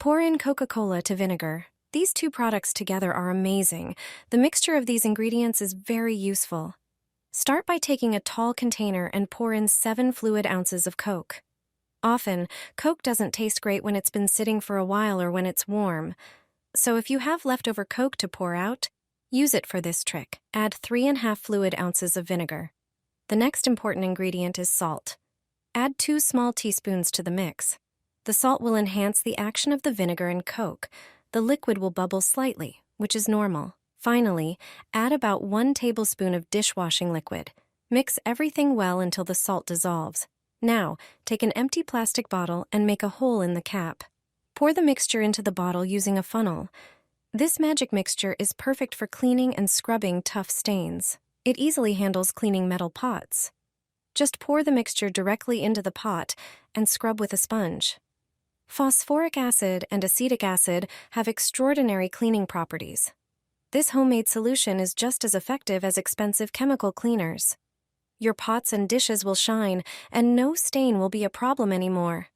Pour in Coca-Cola to vinegar. These two products together are amazing. The mixture of these ingredients is very useful. Start by taking a tall container and pour in 7 fluid ounces of Coke. Often, Coke doesn't taste great when it's been sitting for a while or when it's warm. So if you have leftover Coke to pour out, use it for this trick. Add 3½ fluid ounces of vinegar. The next important ingredient is salt. Add 2 small teaspoons to the mix. The salt will enhance the action of the vinegar and Coke. The liquid will bubble slightly, which is normal. Finally, add about 1 tablespoon of dishwashing liquid. Mix everything well until the salt dissolves. Now, take an empty plastic bottle and make a hole in the cap. Pour the mixture into the bottle using a funnel. This magic mixture is perfect for cleaning and scrubbing tough stains. It easily handles cleaning metal pots. Just pour the mixture directly into the pot and scrub with a sponge. Phosphoric acid and acetic acid have extraordinary cleaning properties. This homemade solution is just as effective as expensive chemical cleaners. Your pots and dishes will shine, and no stain will be a problem anymore.